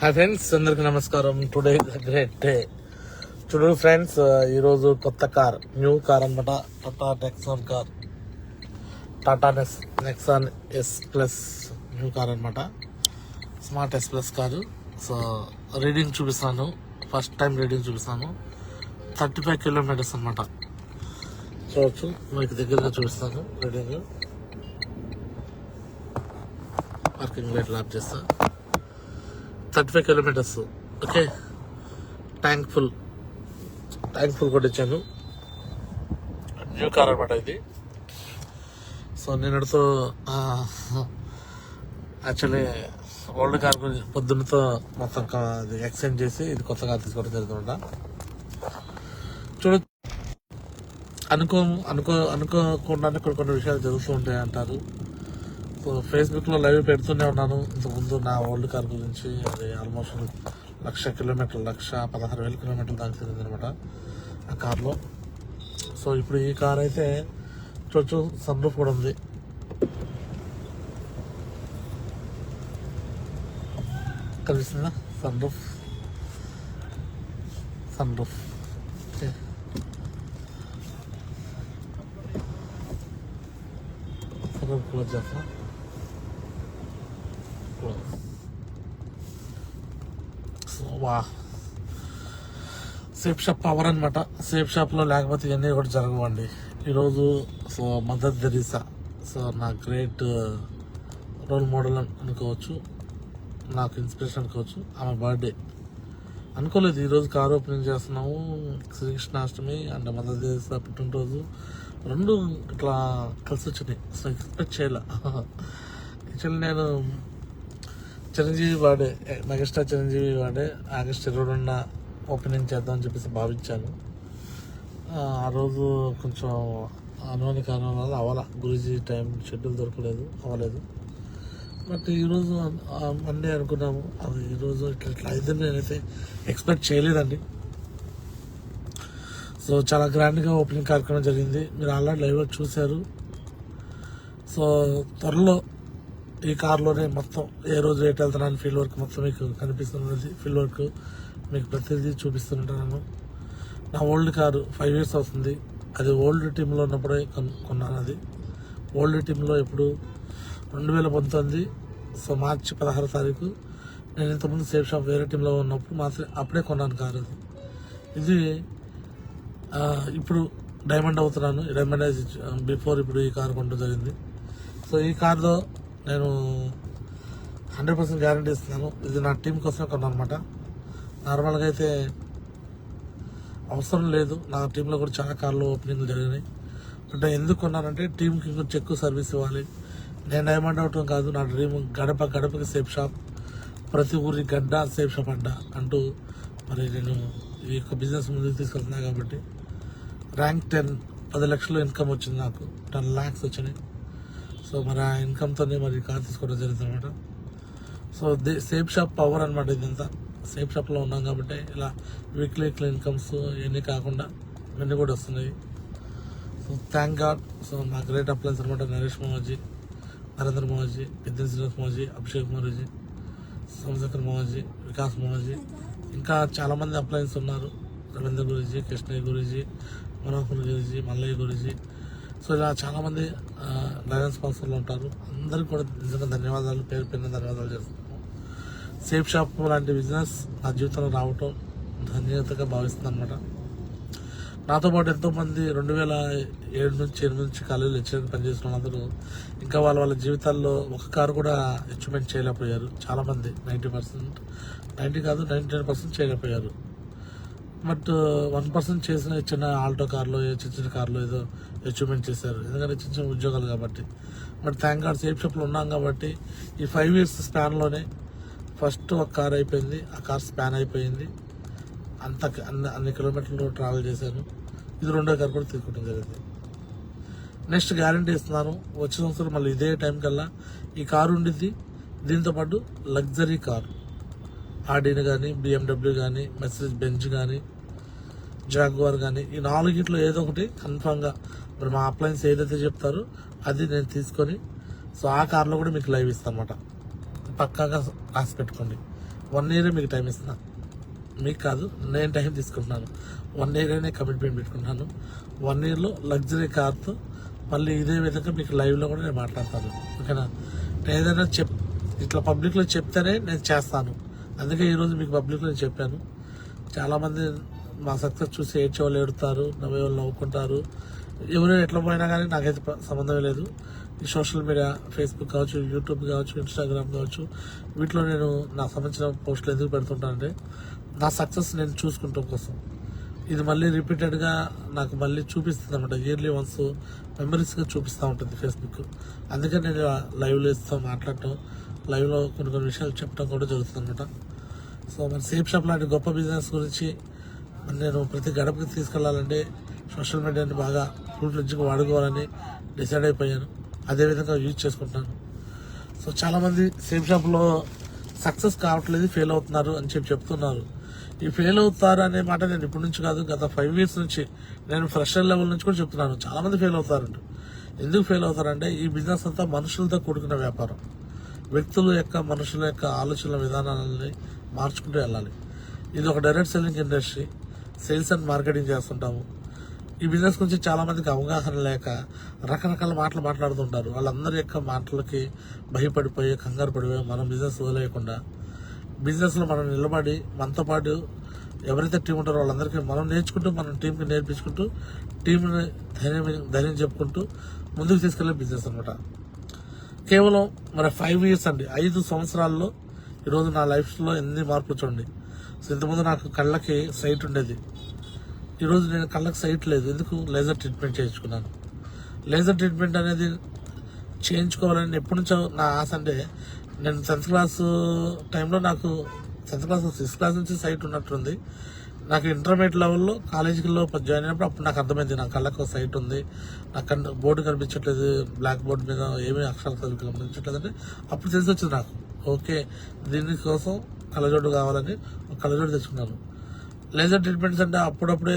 Hi friends, అందరికి నమస్కారం. Today is great day. చూడండి ఫ్రెండ్స్, ఈరోజు కొత్త కార్, న్యూ కార్ అనమాట. Tata Nexon car, Tata Nexon S plus new car అనమాట. Smart S plus car. So reading చూపిస్తాను, ఫస్ట్ టైం రీడింగ్ చూపిస్తాను. 35 కిలోమీటర్స్ అనమాట. చూడొచ్చు, మీకు దగ్గరగా చూపిస్తాను రీడింగ్. పార్కింగ్ లైట్ ఆఫ్ చేస్తా. 35 కిలోమీటర్స్. ఓకే, ట్యాంక్ ఫుల్ కొట్టించాను. న్యూ కార్ అనమాట ఇది. సో నేను యాక్చువల్లీ ఓల్డ్ కార్ పొద్దున్నతో మొత్తం అది ఎక్స్చేంజ్ చేసి ఇది కొత్త కార్ తీసుకోవడం జరుగుతుంట. చూడ అనుకోకుండానే కొన్ని విషయాలు జరుగుతూ ఉంటాయి అంటారు. సో ఫేస్బుక్లో లైవ్ పెడుతూనే ఉన్నాను ఇంతకుముందు నా ఓల్డ్ కార్ గురించి. అది ఆల్మోస్ట్ 1,00,000 కిలోమీటర్లు, 1,16,000 కిలోమీటర్లు దాకా తిరిగింది అనమాట ఆ కార్లో. సో ఇప్పుడు ఈ కార్ అయితే చూడొచ్చు, సన్ రూఫ్ కూడా ఉంది. కనిపిస్తుందా sunroof? Okay, sunroof close చేస్తా. సేఫ్ షాప్ పవర్ అనమాట. సేఫ్ షాప్లో లేకపోతే ఇవన్నీ కూడా జరగవండి. ఈరోజు సో మదర్ తెరీసా, సో నా గ్రేట్ రోల్ మోడల్ అనుకోవచ్చు, నాకు ఇన్స్పిరేషన్ అనుకోవచ్చు. ఆమె బర్త్డే అనుకోలేదు ఈరోజు కార్ ఓపెనింగ్ చేస్తున్నాము. శ్రీకృష్ణాష్టమి అండ్ మదర్ తెరీసా పుట్టినరోజు రెండు ఇట్లా కలిసి వచ్చినాయి. సో ఎక్స్పెక్ట్ చేయాల. యాక్చువల్లీ నేను Chiranjeevi birthday, megastar Chiranjeevi birthday August 22న ఓపెనింగ్ చేద్దామని చెప్పేసి భావించాను. ఆ రోజు కొంచెం అనుకోని కారణం వల్ల గురూజీ టైం షెడ్యూల్ అవ్వలేదు. బట్ ఈరోజు మండే అనుకున్నాము. అది ఈరోజు ఇట్లా అయితే నేనైతే ఎక్స్పెక్ట్ చేయలేదండి. సో చాలా గ్రాండ్గా ఓపెనింగ్ కార్యక్రమం జరిగింది. మీరు ఆల్రెడీ లైవ్లో చూశారు. సో త్వరలో ఈ కార్లోనే మొత్తం ఏ రోజు ఎటు వెళ్తున్నాను ఫీల్డ్ వర్క్ మొత్తం మీకు కనిపిస్తున్నది. ఫీల్డ్ వర్క్ మీకు ప్రతిదీ చూపిస్తుంటాను. నా ఓల్డ్ కారు 5 years అవుతుంది. అది ఓల్డ్ టీంలో ఉన్నప్పుడే కొన్నాను. అది ఓల్డ్ టీంలో ఎప్పుడు 2019 సో మార్చి 16వ తారీఖు. నేను ఇంతకుముందు సేఫ్ షాప్ వేరే టీంలో ఉన్నప్పుడు మాత్రం అప్పుడే కొన్నాను కారు. ఇది ఇప్పుడు డైమండ్ అవుతున్నాను. డైమండ్ బిఫోర్ ఇప్పుడు ఈ కారు కొనడం జరిగింది. సో ఈ కార్లో నేను 100% గ్యారంటీ ఇస్తున్నాను. ఇది నా టీం కోసమే కొన్నాను అనమాట. నార్మల్గా అయితే అవసరం లేదు. నా టీంలో కూడా చాలా కార్లు ఓపెనింగ్లు జరిగినాయి. అంటే ఎందుకు కొన్నానంటే టీంకి ఇంకొంచెం ఎక్కువ సర్వీస్ ఇవ్వాలి. నేను డైమండ్ అవటం కాదు, నా డ్రీమ్ గడపకి సేఫ్ షాప్, ప్రతి ఊరి గడ్డ సేఫ్ షాప్ అంటూ మరి నేను ఈ యొక్క బిజినెస్ ముందుకు తీసుకెళ్తున్నా కాబట్టి ర్యాంక్ 10 లక్షలు ఇన్కమ్ వచ్చింది. నాకు 10 lakhs వచ్చినాయి. సో మరి ఆ ఇన్కమ్తోనే మరి కార్ తీసుకోవడం జరుగుతుంది అనమాట. సో సేఫ్ షాప్ పవర్ అనమాట. ఇదంతా సేఫ్ షాప్లో ఉన్నాం కాబట్టి ఇలా వీక్లీ ఇన్కమ్స్ ఇవన్నీ కాకుండా ఇవన్నీ కూడా వస్తున్నాయి. So thank God. సో నా గ్రేట్ అప్లయన్స్ అనమాట. నరేష్ మోహన్జీ, నరేంద్ర మోహన్జీ, విద్యన్ శ్రీనివాస్ మోహన్జీ, అభిషేక్ మోహన్జీ, సోమశేఖర్ మోహన్జీ, వికాస్ మోహన్జీ, ఇంకా చాలామంది అప్లయన్స్ ఉన్నారు. రవీంద్ర గురూజీ, కృష్ణయ్య గురూజీ, మనోహర్ గురూజీ, మల్లయ్య గురూజీ. సో ఇలా చాలామంది లయన్ స్పాన్సర్లు ఉంటారు. అందరికీ కూడా నిజంగా ధన్యవాదాలు, పేరు ధన్యవాదాలు చేస్తున్నాము. సేఫ్ షాప్ లాంటి బిజినెస్ నా జీవితంలో రావటం ధన్యతగా భావిస్తుంది అనమాట. నాతో పాటు ఎంతోమంది 2007 నుంచి 8 నుంచి కాలేజీలో హెచ్చరిక పనిచేసిన వాళ్ళందరూ ఇంకా వాళ్ళ జీవితాల్లో ఒక కారు కూడా అచీవ్మెంట్ చేయలేకపోయారు. చాలామంది 99% చేయలేకపోయారు. బట్ 1% చేసిన చిన్న ఆల్టో కార్లో, చిన్న కార్లో ఏదో అచీవ్మెంట్ చేశారు. ఎందుకంటే చిన్న ఉద్యోగాలు కాబట్టి. బట్ థ్యాంక్ గాడ్ సేఫ్ షాప్లో ఉన్నాం కాబట్టి ఈ 5 years స్పాన్లోనే ఫస్ట్ ఒక కార్ అయిపోయింది. ఆ కార్ స్పాన్ అయిపోయింది. అన్ని కిలోమీటర్లు ట్రావెల్ చేశాను. ఇది రెండో కార్ కూడా తీసుకోవడం జరిగింది. నెక్స్ట్ గ్యారంటీ ఇస్తున్నాను, వచ్చే సంవత్సరం మళ్ళీ ఇదే టైం కల్లా ఈ కారు ఉండిద్ది. దీంతోపాటు లగ్జరీ కారు ఆడీని కానీ, BMW కానీ, మెర్సిడెస్ బెంజ్ కానీ, జాగ్వార్ కానీ, ఈ 4 ఏదో ఒకటి కన్ఫామ్గా మరి మా అప్లయన్స్ ఏదైతే చెప్తారో అది నేను తీసుకొని సో ఆ కార్లో కూడా మీకు లైవ్ ఇస్తాను అనమాట. పక్కాగా రాసి పెట్టుకోండి. 1 year మీకు టైం ఇస్తున్నా. మీకు కాదు, నేను టైం తీసుకుంటున్నాను. 1 year అనే కమిట్మెంట్ పెట్టుకుంటున్నాను. 1 yearలో లగ్జరీ కార్తో మళ్ళీ ఇదే విధంగా మీకు లైవ్లో కూడా నేను మాట్లాడతాను. ఓకేనా? నేను ఏదైనా ఇట్లా పబ్లిక్లో చెప్తేనే నేను చేస్తాను. అందుకే ఈరోజు మీకు పబ్లిక్లో నేను చెప్పాను. చాలామంది మా సక్సెస్ చూసి ఏడ్చేవాళ్ళు ఏడుతారు, నవ్వేవాళ్ళు నవ్వుకుంటారు. ఎవరు ఎట్లా పోయినా కానీ నాకైతే సంబంధం లేదు. ఈ సోషల్ మీడియా, ఫేస్బుక్ కావచ్చు, యూట్యూబ్ కావచ్చు, ఇన్స్టాగ్రామ్ కావచ్చు, వీటిలో నేను నాకు సంబంధించిన పోస్టులు ఎందుకు పెడుతుంటానంటే నా సక్సెస్ నేను చూసుకుంటాం కోసం. ఇది మళ్ళీ రిపీటెడ్గా నాకు మళ్ళీ చూపిస్తుంది అనమాట. ఇయర్లీ వన్స్ మెమరీస్గా చూపిస్తూ ఉంటుంది ఫేస్బుక్. అందుకే నేను లైవ్లో ఇస్తాం మాట్లాడటం, లైవ్లో కొన్ని విషయాలు చెప్పడం కూడా జరుగుతుంది అనమాట. సో మరి సేఫ్ షాప్ లాంటి గొప్ప బిజినెస్ గురించి నేను ప్రతి గడపకి తీసుకెళ్లాలంటే సోషల్ మీడియాని బాగా ఫుల్ ఫ్లెడ్జ్గా వాడుకోవాలని డిసైడ్ అయిపోయాను. అదేవిధంగా యూజ్ చేసుకుంటున్నాను. సో చాలామంది సేఫ్ షాప్లో సక్సెస్ కావట్లేదు, ఫెయిల్ అవుతున్నారు అని చెప్తున్నారు. ఈ ఫెయిల్ అవుతారు అనే మాట నేను ఇప్పటి నుంచి కాదు, గత 5 years నుంచి నేను ఫ్రెషర్ లెవెల్ నుంచి కూడా చెప్తున్నాను. చాలామంది ఫెయిల్ అవుతారంట. ఎందుకు ఫెయిల్ అవుతారంటే ఈ బిజినెస్ అంతా మనుషులతో కూడుకున్న వ్యాపారం. వ్యక్తుల యొక్క, మనుషుల యొక్క ఆలోచనల విధానాలని మార్చుకుంటూ వెళ్ళాలి. ఇది ఒక direct selling industry. Sales and marketing చేస్తుంటాము. ఈ బిజినెస్ గురించి చాలా మందికి అవగాహన లేక రకరకాల మాటలు మాట్లాడుతుంటారు. వాళ్ళందరి యొక్క మాటలకి భయపడిపోయి, కంగారు పడిపోయి మనం బిజినెస్ వదిలేయకుండా బిజినెస్లో మనం నిలబడి మనతో పాటు ఎవరైతే టీం ఉంటారో వాళ్ళందరికీ మనం నేర్చుకుంటూ, మన టీంకి నేర్పించుకుంటూ, టీంని ధైర్యం చెప్పుకుంటూ ముందుకు తీసుకెళ్లే బిజినెస్ అనమాట. కేవలం మరి 5 years అండి, 5 సంవత్సరాల్లో ఈరోజు నా లైఫ్లో ఎన్ని మార్పులు చూడండి. సో ఇంతకుముందు నాకు కళ్ళకి సైట్ ఉండేది. ఈరోజు నేను కళ్ళకి సైట్ లేదు. ఎందుకు? లేజర్ ట్రీట్మెంట్ చేయించుకున్నాను. లేజర్ ట్రీట్మెంట్ అనేది చేయించుకోవాలని ఎప్పటి నుంచో నా ఆశ. అంటే నేను 10th class టైంలో నాకు 10th class 6th class నుంచి సైట్ ఉన్నట్టుంది. నాకు ఇంటర్మీడియట్ లెవెల్లో కాలేజీలో జాయిన్ అయినప్పుడు అప్పుడు నాకు అర్థమైంది నా కళ్ళకు సైట్ ఉంది, నాకు బోర్డు కనిపించట్లేదు, బ్లాక్ బోర్డు మీద ఏమీ అక్షరాలు కనిపించట్లేదు. అంటే అప్పుడు తెలిసి వచ్చింది నాకు, ఓకే దీనికోసం కళ్ళజోడు కావాలని ఒక కళ్ళజోడు తెచ్చుకున్నాను. లేజర్ ట్రీట్మెంట్స్ అంటే అప్పుడప్పుడే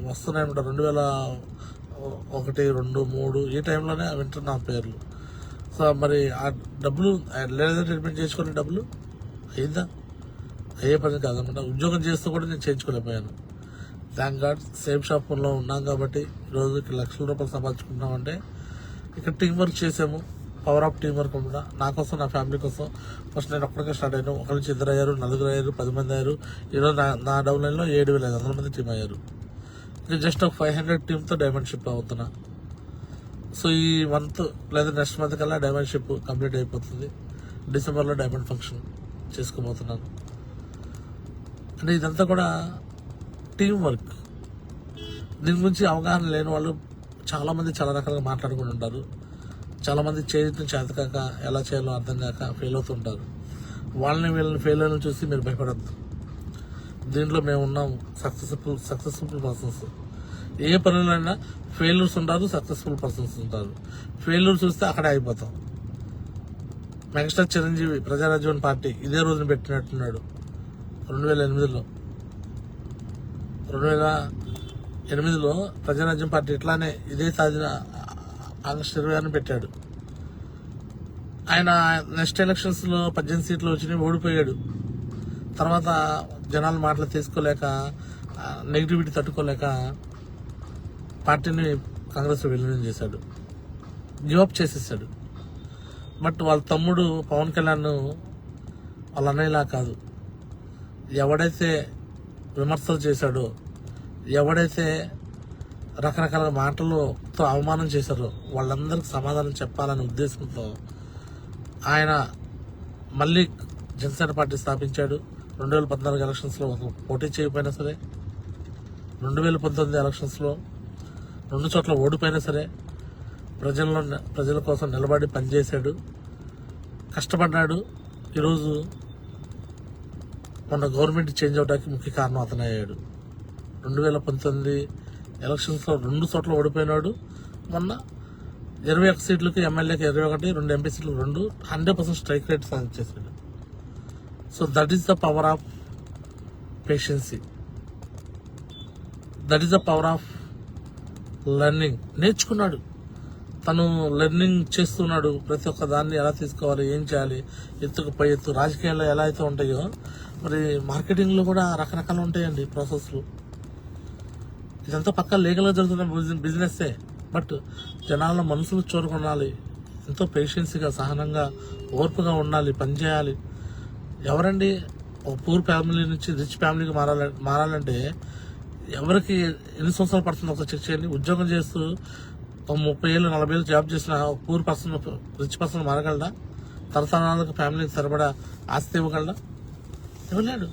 వస్తున్నాయన్నమాట. 2001, 2, 3 ఈ టైంలోనే వింటున్నా పేర్లు. సో మరి ఆ డబ్బులు, లేజర్ ట్రీట్మెంట్ చేసుకునే డబ్బులు అయిందా? అయ్యే పని కాదనమాట. ఉద్యోగం చేస్తూ కూడా నేను చేయించుకోలేకపోయాను. థ్యాంక్ గాడ్ సేఫ్ షాప్లో ఉన్నాం కాబట్టి ఈరోజుకి లక్షల రూపాయలు సంపాదించుకుంటున్నామంటే ఇక్కడ టీం వర్క్ చేసాము. పవర్ ఆఫ్ టీం వర్క్ కూడా నా కోసం, నా ఫ్యామిలీ కోసం. ఫస్ట్ నేను ఒక్కడికే స్టార్ట్ అయ్యాను. 1 నుంచి 2 అయ్యారు, 4 అయ్యారు, 10 మంది అయ్యారు. ఈరోజు నా డౌన్ లైన్లో 7,500 మంది టీం అయ్యారు. ఇంకా జస్ట్ ఒక 500 టీంతో డైమండ్ షిప్ అవుతున్నా. సో ఈ మంత్ లేదా నెక్స్ట్ మంత్ కల్లా డైమండ్ షిప్ కంప్లీట్ అయిపోతుంది. డిసెంబర్లో డైమండ్ ఫంక్షన్ చేసుకోబోతున్నాను. అంటే ఇదంతా కూడా టీం వర్క్. దీని గురించి అవగాహన లేని వాళ్ళు చాలామంది చాలా రకాలుగా మాట్లాడుకుంటూ ఉంటారు. చాలామంది చేయడం చేతకాక, ఎలా చేయాలో అర్థం కాక ఫెయిల్ అవుతుంటారు. వీళ్ళని ఫెయిల్ అయిన చూసి మీరు భయపడద్దు. దీంట్లో మేము ఉన్నాము, సక్సెస్ఫుల్ పర్సన్స్. ఏ పనులైనా ఫెయిల్యూర్స్ ఉంటారు, సక్సెస్ఫుల్ పర్సన్స్ ఉంటారు. ఫెయిల్యూర్ చూస్తే అక్కడే అయిపోతాం. మెగాస్టార్ చిరంజీవి ప్రజారాజ్యం పార్టీ ఇదే రోజున పెట్టినట్టున్నాడు 2008లో. 2008లో ప్రజారాజ్యం పార్టీ ఇట్లానే ఇదే సాధిన ఆగస్టు 26 పెట్టాడు. ఆయన నెక్స్ట్ ఎలక్షన్స్లో 18 సీట్లు వచ్చినాయి, ఓడిపోయాడు. తర్వాత జనాల మాటలు తీసుకోలేక, నెగిటివిటీ తట్టుకోలేక పార్టీని కాంగ్రెస్లో విలీనం చేశాడు, గివప్ చేసేసాడు. బట్ వాళ్ళ తమ్ముడు పవన్ కళ్యాణ్ వాళ్ళ అన్నయ్యలా కాదు. ఎవడైతే విమర్శలు చేశాడో, ఎవడైతే రకరకాల మాటలతో అవమానం చేశారో వాళ్ళందరికీ సమాధానం చెప్పాలనే ఉద్దేశంతో ఆయన మళ్ళీ జనసేన పార్టీ స్థాపించాడు. 2014 ఎలక్షన్స్లో ఒక పోటీ చేయకపోయినా సరే, 2019 ఎలక్షన్స్లో 2 చోట్ల ఓడిపోయినా సరే ప్రజల కోసం నిలబడి పనిచేశాడు, కష్టపడ్డాడు. ఈరోజు మొన్న గవర్నమెంట్ చేంజ్ అవడానికి ముఖ్య కారణం అతను అయ్యాడు. 2019 ఎలక్షన్స్లో 2 చోట్ల ఓడిపోయినాడు. మొన్న 21 సీట్లకి ఎమ్మెల్యేకి 21, 2 ఎంపీ సీట్లు 2, 100% స్ట్రైక్ రేట్ సాధించేశాడు. So that is the power of patience, that is the power of learning. నేర్చుకున్నాడు, తను లెర్నింగ్ చేస్తున్నాడు. ప్రతి ఒక్క దాన్ని ఎలా తీసుకోవాలి, ఏం చేయాలి, ఎత్తుకు పై ఎత్తు, రాజకీయాల్లో ఎలా అయితే ఉంటాయో మరి మార్కెటింగ్లో కూడా రకరకాలు ఉంటాయండి ప్రాసెస్లు. ఇదంతా పక్క లీగల్గా జరుగుతున్న బిజినెస్సే. బట్ జనాల మనసులు చూరుకొనాలి, ఎంతో పేషెన్స్గా, సహనంగా, ఓర్పుగా ఉండాలి, పనిచేయాలి. ఎవరండి ఒక పూర్ ఫ్యామిలీ నుంచి రిచ్ ఫ్యామిలీకి మారాలంటే ఎవరికి ఎన్ని సంవత్సరాలు పడుతుంది ఒకసారి చెక్ చేయండి. ఉద్యోగం చేస్తూ 30 ఏళ్ళు 40 ఏళ్ళు జాబ్ చేసిన ఒక పూర్ పర్సన్ రిచ్ పర్సన్ మారగలడా? తరతరాలకు ఫ్యామిలీకి సరిపడా ఆస్తి ఇవ్వగలడా? ఇవ్వలేడు.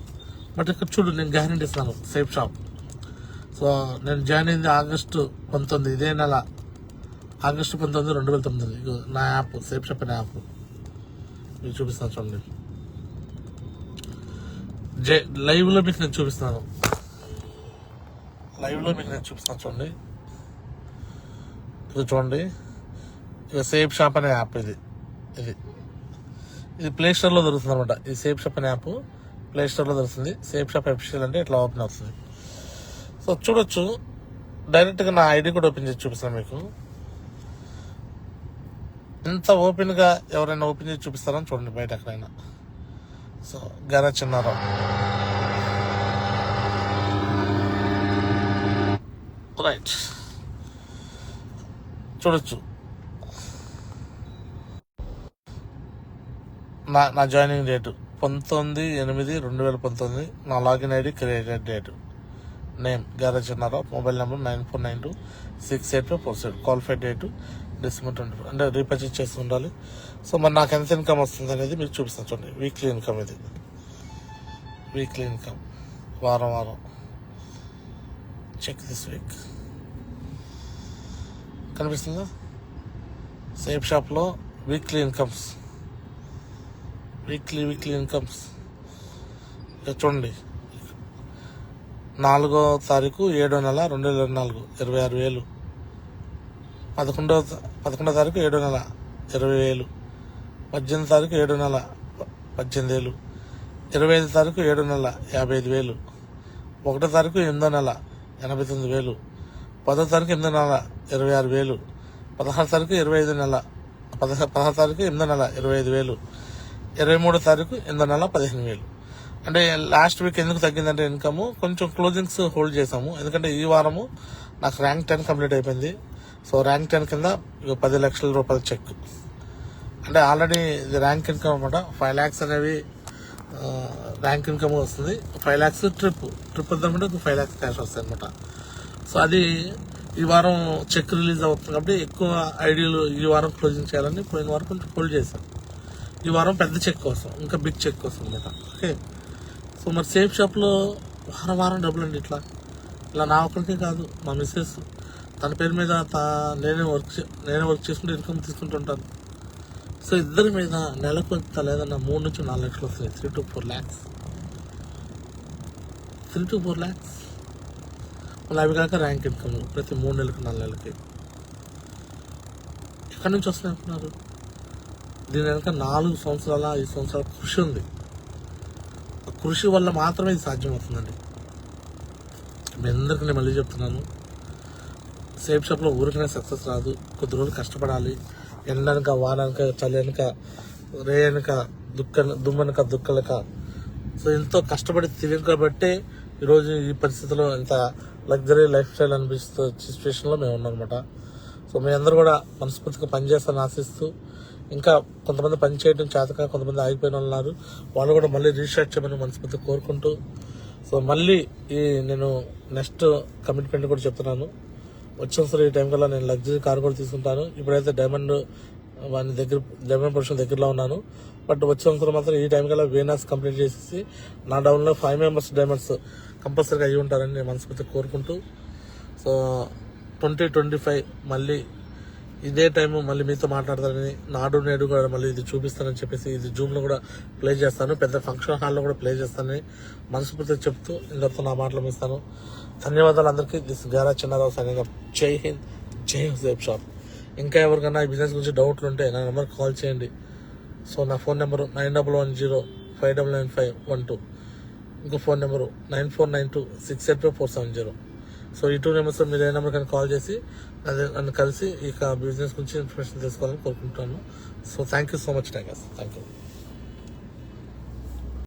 బట్ ఇక్కడ చూడు, నేను గ్యారెంటీ ఇస్తున్నాను. Safe shop. సో నేను జాయిన్ అయింది ఆగస్టు 19, ఇదే నెల ఆగస్టు 19, 2009. నా యాప్ సేఫ్ షాప్ అనే యాప్ మీకు చూపిస్తాను చూడండి. లైవ్లో మీకు నేను చూపిస్తాను. చూడండి. ఇది చూడండి, ఇక సేఫ్ షాప్ అనే యాప్. ఇది ప్లే స్టోర్లో దొరుకుతుంది అనమాట. ఈ సేఫ్ షాప్ అనే యాప్ ప్లే స్టోర్లో దొరుకుతుంది. సేఫ్ షాప్ అఫీషియల్ అంటే ఇట్లా ఓపెన్ అవుతుంది. సో చూడొచ్చు, డైరెక్ట్గా నా ఐడి కూడా ఓపెన్ చేసి చూపిస్తాను మీకు. ఎంత ఓపెన్గా ఎవరైనా ఓపెన్ చేసి చూపిస్తారని చూడండి బయట ఎక్కడైనా. సో గర చిన్నారావు, రైట్, చూడొచ్చు. నా జాయినింగ్ డేటు 19/8/2019. నా login ID created date. Name గారా Chinnarao. Mobile number 94926847. Qualified date December 24. అంటే రీపర్చేజ్ చేస్తూ ఉండాలి. సో మరి నాకు ఎంత ఇన్కమ్ వస్తుంది అనేది మీకు చూపిస్తాను చూడండి. వీక్లీ ఇన్కమ్ ఇది. వీక్లీ ఇన్కమ్ వారం చెక్ దిస్ వీక్ కనిపిస్తుందా? సేఫ్ షాప్లో వీక్లీ ఇన్కమ్స్ చూడండి. 4వ తారీఖు 7వ నెల 2024 26,000. 11వ తారీఖు 7వ నెల 20,000. 18వ తారీఖు 7వ నెల 18,000. 25వ తారీఖు 7వ నెల 55,000. 1వ తారీఖు 8వ నెల 89,000. 10వ తారీఖు 8వ నెల 26,000. 16వ తారీఖు 25వ నెల 16వ తారీఖు 8వ నెల 25,000. 23వ తారీఖు 8వ నెల 15,000. అంటే లాస్ట్ వీక్ ఎందుకు తగ్గిందంటే ఇన్కమ్ కొంచెం క్లోజింగ్స్ హోల్డ్ చేసాము. ఎందుకంటే ఈ వారము నాకు ర్యాంక్ 10 కంప్లీట్ అయిపోయింది. సో ర్యాంక్ 10 కింద 10 లక్షల రూపాయల చెక్. అంటే ఆల్రెడీ ఇది ర్యాంక్ ఇన్కమ్ అనమాట. 5 lakhs అనేవి ర్యాంక్ ఇన్కమ్ వస్తుంది. 5 lakhs ట్రిప్ వద్దామంటే 5 lakhs క్యాష్ వస్తాయి అనమాట. సో అది ఈ వారం చెక్ రిలీజ్ అవుతుంది కాబట్టి ఎక్కువ ఐడియాలు ఈ వారం క్లోజింగ్ చేయాలని పోయిన వారం కొంచెం హోల్డ్ చేశాను. ఈ వారం పెద్ద చెక్ కోసం, ఇంకా బిగ్ చెక్ కోసం అనమాట. ఓకే. సో మరి సేఫ్ షాప్లో వారం డబ్బులు అండి. ఇలా నా ఒక్కరికే కాదు, మా మిస్సెస్ తన పేరు మీద నేనే వర్క్ చేసుకుంటూ ఇన్కమ్ తీసుకుంటుంటాను. సో ఇద్దరి మీద నెలకు ఎంత లేదన్నా 3 నుంచి 4 లక్షలు వస్తాయి. 3 to 4 lakhs. మళ్ళీ అవి కాక ర్యాంక్ ఇన్కమ్ ప్రతి 3 నెలలకు 4 నెలలకి. ఎక్కడి నుంచి వస్తున్నాయి అంటున్నారు? దీని వెనక 4 సంవత్సరాల 5 సంవత్సరాల కృషి ఉంది. కృషి వల్ల మాత్రమే ఇది సాధ్యమవుతుందండి. మీ అందరికీ నేను మళ్ళీ చెప్తున్నాను, సేఫ్ షాప్లో ఊరికనే సక్సెస్ రాదు. కొద్ది రోజులు కష్టపడాలి. ఎండనక, వాననక, చలినక, రేయనక, దుమ్మనక, దుక్కలక. సో ఎంతో కష్టపడి తిరగబట్టే ఈరోజు ఈ పరిస్థితిలో ఎంత లగ్జరీ లైఫ్ స్టైల్ అనిపిస్తూ సిచ్యువేషన్లో మేము ఉన్నాం అనమాట. సో మీ అందరూ కూడా మనస్ఫూర్తిగా పనిచేస్తారని ఆశిస్తూ, ఇంకా కొంతమంది పని చేయడం చేతక కొంతమంది ఆగిపోయిన వాళ్ళు ఉన్నారు. వాళ్ళు కూడా మళ్ళీ రీస్టార్ట్ చేయమని మనస్ఫూర్తిగా కోరుకుంటూ, సో మళ్ళీ నేను నెక్స్ట్ కమిట్మెంట్ కూడా చెప్తున్నాను. వచ్చేసరి ఈ టైం కల్లా నేను లగ్జరీ కార్ కూడా తీసుకుంటాను. ఇప్పుడైతే డైమండ్ ప్రొడక్షన్ దగ్గరలో ఉన్నాను. బట్ వచ్చే సంవత్సరం మాత్రం ఈ టైం కల్లా వీనస్ కంప్లీట్ చేసేసి నా డౌన్లో 5 members డైమండ్స్ కంపల్సరీగా అయ్యి ఉంటారని నేను మనస్ఫూర్తిగా కోరుకుంటూ, సో 2025 మళ్ళీ ఇదే టైము మళ్ళీ మీతో మాట్లాడతానని, నాడు నేడు కూడా మళ్ళీ ఇది చూపిస్తానని చెప్పేసి ఇది జూమ్లో కూడా ప్లే చేస్తాను, పెద్ద ఫంక్షన్ హాల్లో కూడా ప్లే చేస్తానని మనస్ఫూర్తిగా చెప్తూ ఇంతతో నా మాటలు ముగిస్తాను. ధన్యవాదాలు అందరికీ. దిస్ గారా చిన్నారావు సైనింగ్ ఆఫ్. జై హింద్, జై సేఫ్ షాప్. ఇంకా ఎవరికైనా ఈ బిజినెస్ గురించి డౌట్లు ఉంటే నా నెంబర్కి కాల్ చేయండి. సో నా ఫోన్ నెంబరు 9110599512. ఇంకో ఫోన్ నెంబరు 9492685470. సో ఈ 2 నెంబర్స్ మీరు ఏ నెంబర్ కానీ కాల్ చేసి నన్ను కలిసి ఇక బిజినెస్ గురించి ఇన్ఫర్మేషన్ తెలుసుకోవాలని కోరుకుంటున్నాను. So thank you so much tigers. Thank you.